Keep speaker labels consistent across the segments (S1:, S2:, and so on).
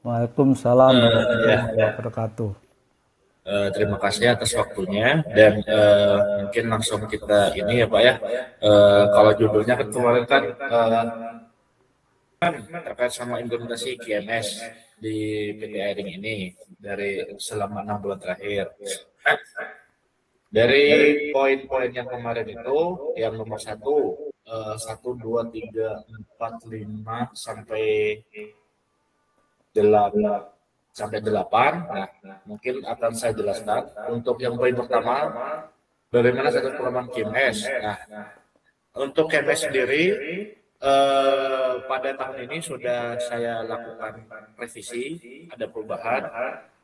S1: Waalaikumsalam
S2: Ya,
S1: warahmatullahi wabarakatuh.
S2: terima kasih atas waktunya dan mungkin langsung kita ini ya Pak ya. Kalau judulnya kan kemarin kan terkait sama implementasi QMS di PT Airing ini dari selama 6 bulan terakhir. Dari poin-poin yang kemarin itu, yang nomor satu, 1, 2, 3, 4, 5 sampai 8. Nah, mungkin akan saya jelaskan. Untuk yang poin pertama, bagaimana status pengembangan KMS. Nah, untuk KMS sendiri, pada tahun ini sudah saya lakukan revisi, ada perubahan,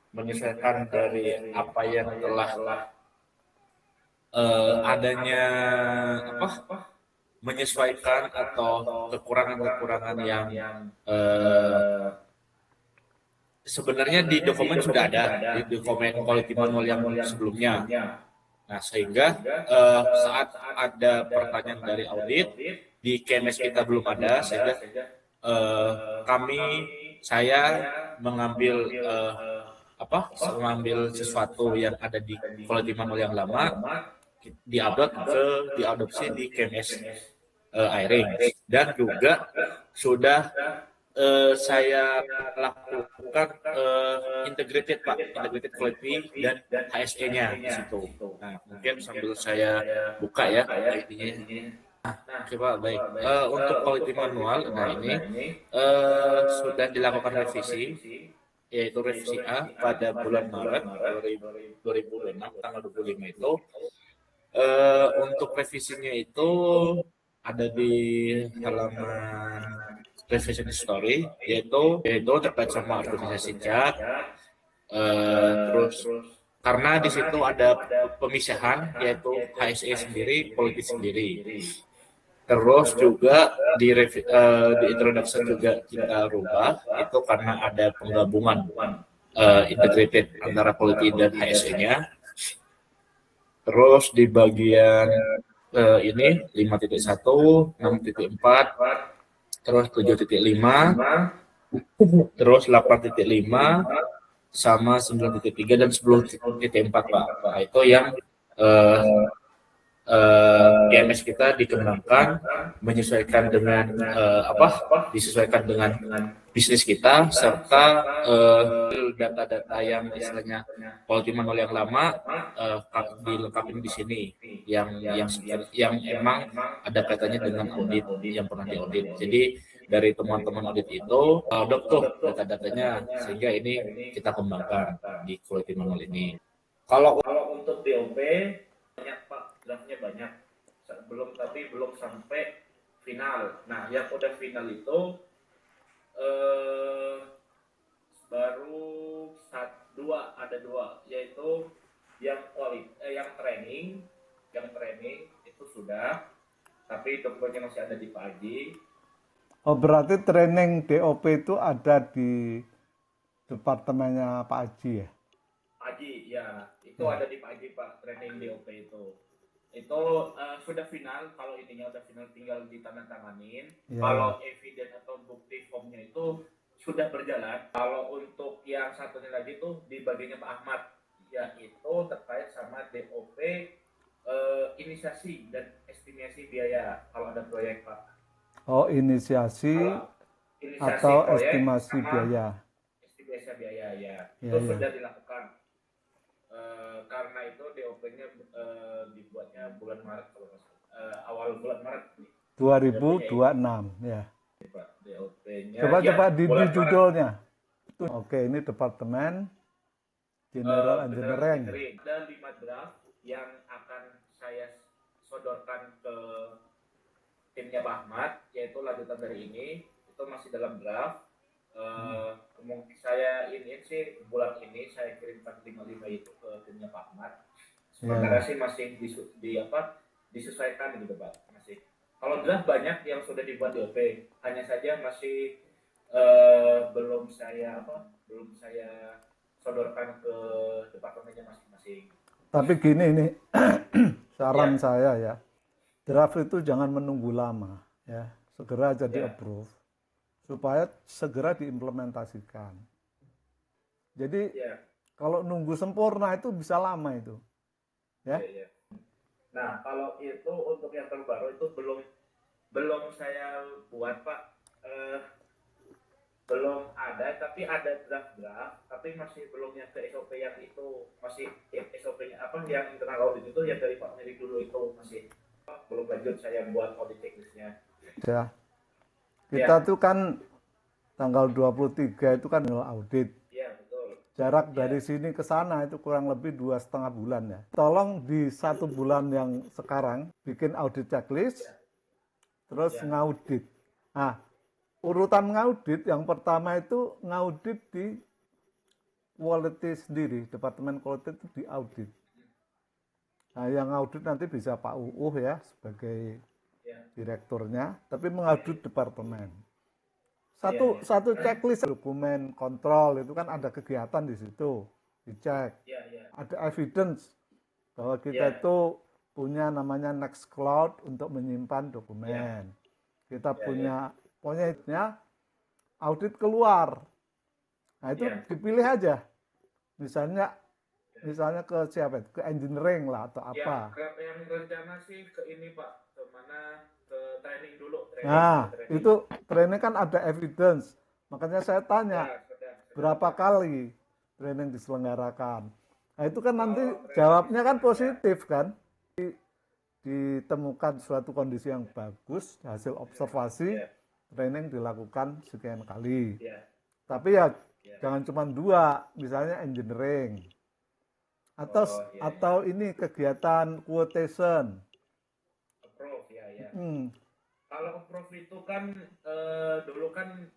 S2: menyesuaikan dari apa yang telah adanya apa menyesuaikan atau kekurangan-kekurangan yang eh, sebenarnya di dokumen sudah ada di dokumen quality manual yang sebelumnya. Nah, sehingga saat ada pertanyaan dari audit di KMS kita belum ada, sehingga eh, kami saya mengambil mengambil sesuatu yang ada di quality manual yang lama diadopsi di KMS Airing, dan juga sudah saya lakukan integrated Pak, integrated quality dan HSE-nya di situ. Nah, mungkin sambil saya buka ya ininya. Oke Pak, baik. Untuk quality manual, nah ini sudah dilakukan revisi, yaitu revisi A pada bulan Maret 2026, tanggal 25 itu. Untuk revisinya itu ada di halaman revision history, yaitu terkait sama organisasi CAT, terus karena di situ ada pemisahan, yaitu HSE sendiri, politik sendiri. Terus juga di introduction juga kita rubah itu karena ada penggabungan integrated antara politik dan HSE-nya. Terus di bagian ini 5.1, 6.4, terus 7.5, terus 8.5, sama 9.3 dan 10.4 Pak. Nah, itu yang eh, PMS kita dikembangkan menyesuaikan dengan disesuaikan dengan bisnis kita, serta data-data yang istilahnya quality manual yang lama dilengkapi di sini, yang emang ada kaitannya dengan audit yang pernah diaudit. Jadi dari teman-teman audit itu audit tuh data-datanya, sehingga ini kita kembangkan di quality manual ini. Kalau untuk DOP banyak Pak, draftnya banyak. Belum sampai final. Nah, yang udah final itu eh, baru ada dua, yaitu yang training itu sudah, tapi dokumennya masih ada di Pak Haji.
S1: Oh, berarti training DOP itu ada di departemennya Pak Haji ya?
S2: Pak Haji, ya, itu
S1: Ya.
S2: ada di Pak Haji Pak, training DOP itu. Itu sudah final, kalau ininya udah final tinggal ditandatanganin.
S1: Ya,
S2: Kalau
S1: ya.
S2: evidence atau bukti formnya itu sudah berjalan. Kalau untuk yang satunya lagi tuh di bagiannya Pak Ahmad, yaitu terkait sama DOP, inisiasi dan estimasi biaya kalau ada proyek Pak.
S1: Oh, inisiasi
S2: Kalau inisiasi
S1: atau
S2: proyek
S1: estimasi
S2: sama
S1: biaya.
S2: estimasi biaya, ya
S1: Ya,
S2: itu
S1: ya.
S2: sudah dilakukan. Karena itu DOP-nya dibuatnya bulan Maret, awal bulan Maret DOP-nya ini
S1: 2026 ya.
S2: DOP-nya ya
S1: Coba-coba di
S2: bulan Maret.
S1: judulnya. Oke, ini Departemen General
S2: General
S1: Engineering.
S2: Engineering ada 5 draft yang akan saya sodorkan ke timnya Pak Ahmad, yaitu lanjutan dari ini. Itu masih dalam draft. Mungkin saya ini sih bulan ini saya kirimkan 55 itu ke timnya Pak Ahmad.
S1: Ya,
S2: Sementara
S1: ya.
S2: sih masih disesuaikan gitu Pak, masih. Kalau draft banyak yang sudah dibuat di OP, hanya saja masih belum saya sodorkan ke departemennya masing-masing.
S1: Tapi gini ini saran
S2: Ya,
S1: saya ya. Draft itu jangan menunggu lama ya. Segera jadi
S2: ya,
S1: approve supaya segera diimplementasikan. Jadi
S2: Ya.
S1: kalau nunggu sempurna itu bisa lama itu. Ya.
S2: Iya. Nah, kalau itu untuk yang terbaru itu belum saya buat Pak. Eh, belum ada, tapi ada draft-draft, tapi masih belum yang ke SOP yang itu, masih SOP-nya apa yang internal audit itu yang dari Pak Medik dulu itu masih belum lanjut saya buat audit checklistnya.
S1: Ya. Kita
S2: Ya,
S1: tuh kan tanggal 23 itu kan audit.
S2: ya betul.
S1: Jarak
S2: Ya,
S1: dari sini ke sana itu kurang lebih 2,5 bulan ya. Tolong di 1 bulan yang sekarang bikin audit checklist,
S2: ya,
S1: terus
S2: ya,
S1: ngaudit. Nah, urutan ngaudit yang pertama itu ngaudit di quality sendiri, departemen quality itu diaudit. Nah, yang audit nanti bisa Pak UUH ya sebagai
S2: ya,
S1: direkturnya, tapi mengaudit departemen.
S2: ya,
S1: Satu
S2: ya,
S1: satu checklist dokumen kontrol itu kan ada kegiatan di situ, dicek.
S2: ya, ya,
S1: Ada evidence bahwa kita
S2: ya,
S1: itu punya namanya Nextcloud untuk menyimpan
S2: ya,
S1: dokumen. Kita
S2: ya, ya,
S1: punya audit keluar. Nah, itu
S2: ya,
S1: dipilih aja. Misalnya misalnya ke siapa itu? Ke engineering lah atau
S2: ya,
S1: apa.
S2: yang rencana sih ke ini Pak, ke mana, ke training dulu, ke
S1: Nah,
S2: training.
S1: itu training kan ada evidence. Makanya saya
S2: Ya,
S1: tanya,
S2: sudah
S1: berapa
S2: Pak.
S1: kali training diselenggarakan. Nah, itu kan nanti
S2: Oh, training
S1: jawabnya kan
S2: ya,
S1: positif kan. Ditemukan suatu kondisi yang bagus, hasil observasi,
S2: ya,
S1: training dilakukan sekian kali.
S2: ya,
S1: Tapi ya
S2: ya.
S1: jangan cuma 2, misalnya engineering. Atau
S2: Oh, iya, iya.
S1: atau ini kegiatan quotation.
S2: Approve, ya, ya.
S1: Hmm,
S2: Kalau approve itu kan dulu kan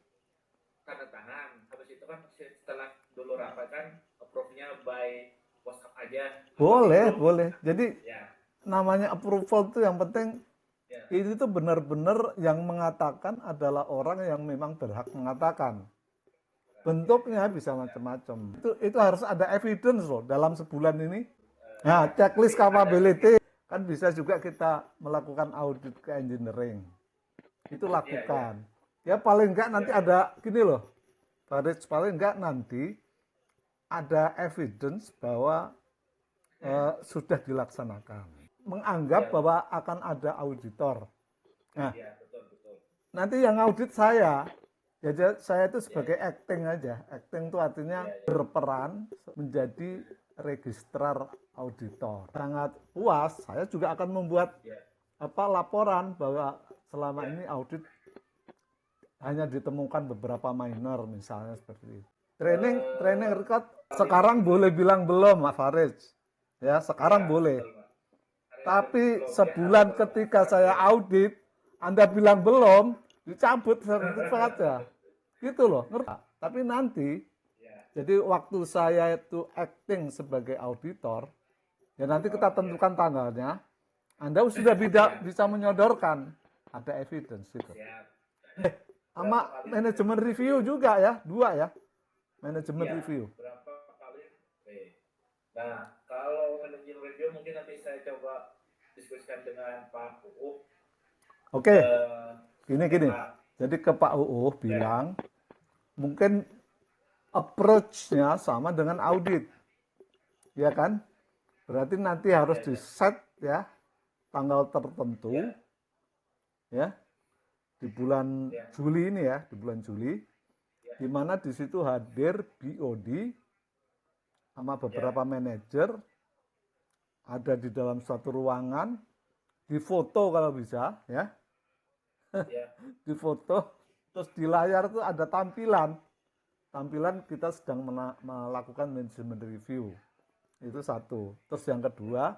S2: tanda tangan. Habis itu kan setelah dulu rapat kan approve-nya by WhatsApp aja. Apa sih
S1: boleh,
S2: belum?
S1: boleh. Jadi
S2: Ya,
S1: namanya approval itu yang penting
S2: ya,
S1: ini tuh benar-benar yang mengatakan adalah orang yang memang berhak mengatakan.
S2: ya, ya.
S1: Bentuknya bisa
S2: Ya.
S1: macam-macam. Itu harus ada evidence loh dalam sebulan ini.
S2: Ya.
S1: Nah,
S2: Tapi
S1: checklist
S2: ada
S1: capability kan bisa juga kita melakukan audit ke engineering. Itu
S2: ya, ya,
S1: lakukan. Ya paling enggak nanti
S2: ya,
S1: ada gini loh. Paling enggak nanti ada evidence bahwa sudah dilaksanakan. Menganggap
S2: ya,
S1: bahwa akan ada auditor. Nah,
S2: ya, betul, betul.
S1: nanti yang audit saya, jadi saya itu
S2: Ya,
S1: sebagai acting aja. Acting itu artinya
S2: ya, ya,
S1: berperan menjadi registrar auditor. Sangat puas, saya juga akan membuat
S2: ya,
S1: laporan bahwa selama
S2: ya.
S1: ini audit hanya ditemukan beberapa minor misalnya seperti itu. Training record sekarang boleh bilang belum, Mas Farid. Ya, sekarang
S2: Iya,
S1: boleh.
S2: betul, Pak.
S1: Tapi
S2: Belum, ya, harus
S1: sebulan ketika
S2: sekarang
S1: saya
S2: boleh.
S1: audit, Anda bilang belum, dicabut sertifikatnya. Gitu loh, ngerti? Tapi nanti,
S2: Ya,
S1: jadi waktu saya itu acting sebagai auditor, ya nanti kita
S2: oh, ya,
S1: tentukan tanggalnya, Anda sudah
S2: ya,
S1: bisa menyodorkan, ada evidence gitu.
S2: siap. Berapa
S1: Sama
S2: kali
S1: manajemen review
S2: review?
S1: juga ya, 2 ya, manajemen
S2: Iya,
S1: review.
S2: berapa kali? Oke. Nah, kalau manajemen review mungkin nanti saya coba diskusikan dengan Pak UU.
S1: Oke,
S2: Eh,
S1: gini.
S2: Pak,
S1: Jadi ke Pak UU
S2: ya,
S1: bilang, mungkin approach-nya sama dengan audit, ya kan? Berarti nanti harus
S2: ya,
S1: di
S2: ya,
S1: set ya tanggal tertentu
S2: ya,
S1: ya di bulan
S2: ya,
S1: Juli ini ya, di bulan Juli,
S2: ya,
S1: di mana di situ hadir BOD sama
S2: ya,
S1: beberapa manajer ada di dalam suatu ruangan, difoto kalau bisa ya,
S2: ya,
S1: difoto, terus di layar itu ada tampilan kita sedang melakukan manajemen review. Itu satu. Terus yang kedua,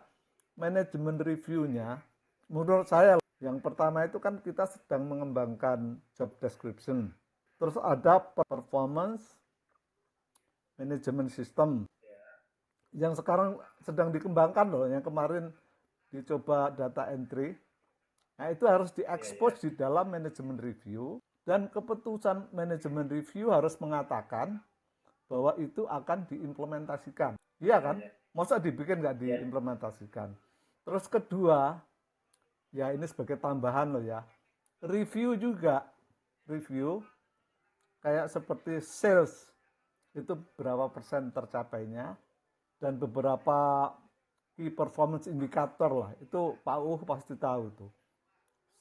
S1: manajemen reviewnya, menurut saya yang pertama itu kan kita sedang mengembangkan job description. Terus ada performance management system yang sekarang sedang dikembangkan loh, yang kemarin dicoba data entry. Nah, itu harus
S2: ya, ya,
S1: diekspos di dalam manajemen review dan keputusan manajemen review harus mengatakan bahwa itu akan diimplementasikan. Iya
S2: ya,
S1: kan?
S2: ya,
S1: Masa dibikin nggak
S2: ya,
S1: diimplementasikan? Terus kedua, ya ini sebagai tambahan loh ya, review juga, review kayak seperti sales. itu berapa persen tercapainya, dan beberapa key performance indicator lah, itu Pak pasti tahu tuh,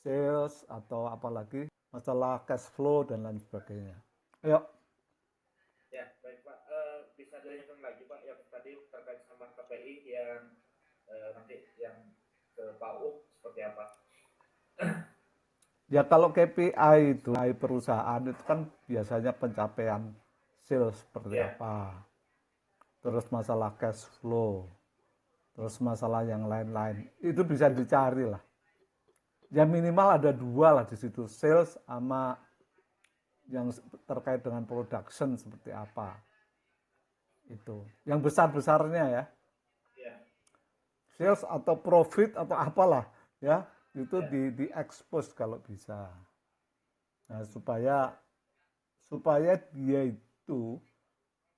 S1: sales atau apalagi masalah cash flow dan lain sebagainya. Ayo.
S2: Ya, baik Pak. Bisa dilanjutkan lagi Pak yang tadi terkait sama KPI yang nanti yang ke Pak seperti apa?
S1: Ya kalau KPI itu perusahaan itu kan biasanya pencapaian sales seperti apa, terus masalah cash flow, terus masalah yang lain-lain itu bisa dicari lah. Ya minimal ada dua lah di situ, sales sama yang terkait dengan production seperti apa. Itu yang besar-besarnya ya. Sales atau profit atau apalah ya, itu di expose kalau bisa. Nah, supaya dia itu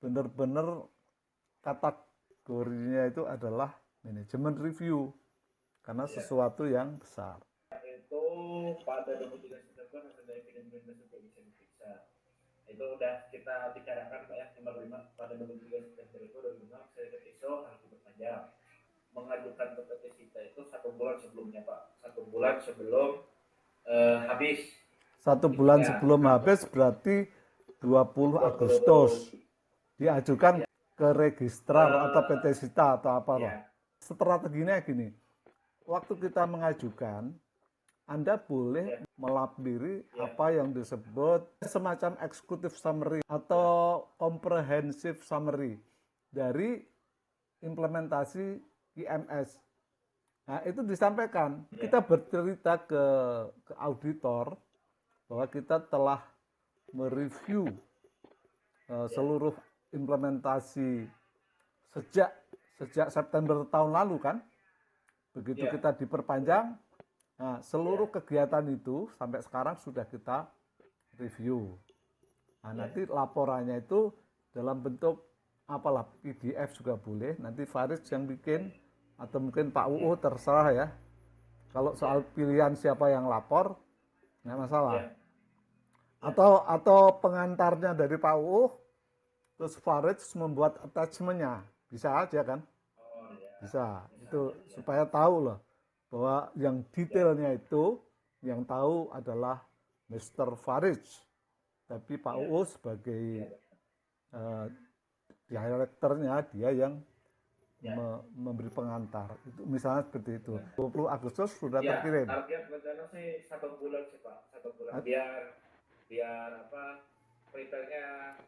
S1: benar-benar kategorinya itu adalah manajemen review karena sesuatu yang besar.
S2: Itu pada 2039 ada evidence untuk bisa diperiksa. Itu udah kita bicarakan Pak ya, nomor 5 pada 2039 itu 2005 saya ISO harus diperpanjang. Mengajukan kompetisi kita itu 1 bulan sebelumnya Pak, 1 bulan sebelum habis.
S1: 1 bulan sebelum habis berarti 20 Agustus diajukan ke registrar atau PT Sita atau apa lah. Strateginya gini, waktu kita mengajukan, Anda boleh melampiri apa yang disebut semacam executive summary atau comprehensive summary dari implementasi IMS. Nah, itu disampaikan. Kita bercerita ke auditor bahwa kita telah mereview seluruh implementasi sejak September tahun lalu kan. Begitu kita diperpanjang, nah, seluruh kegiatan itu sampai sekarang sudah kita review. Nah, nanti laporannya itu dalam bentuk apalah, PDF juga boleh. Nanti Faris yang bikin atau mungkin Pak terserah ya. Kalau soal pilihan siapa yang lapor, nggak masalah. Atau pengantarnya dari Pak terus Faris membuat attachment-nya, bisa aja kan? Bisa. Itu supaya tahu loh bahwa yang detailnya itu yang tahu adalah Mr. Faris, tapi Pak sebagai direkturnya dia yang memberi pengantar. Itu misalnya seperti itu. 20 Agustus sudah terkirim.
S2: Target rencana sih 1 bulan sih Pak, 1 bulan biar apa prepare-nya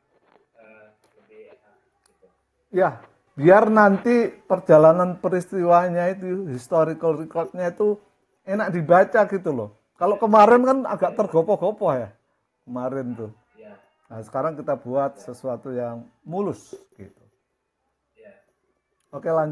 S2: lebih enak gitu.
S1: Ya, biar nanti perjalanan peristiwanya itu, historical record-nya itu enak dibaca gitu loh. Kalau kemarin kan agak tergopoh-gopoh ya, kemarin tuh. Nah, sekarang kita buat sesuatu yang mulus gitu. Oke, lanjut.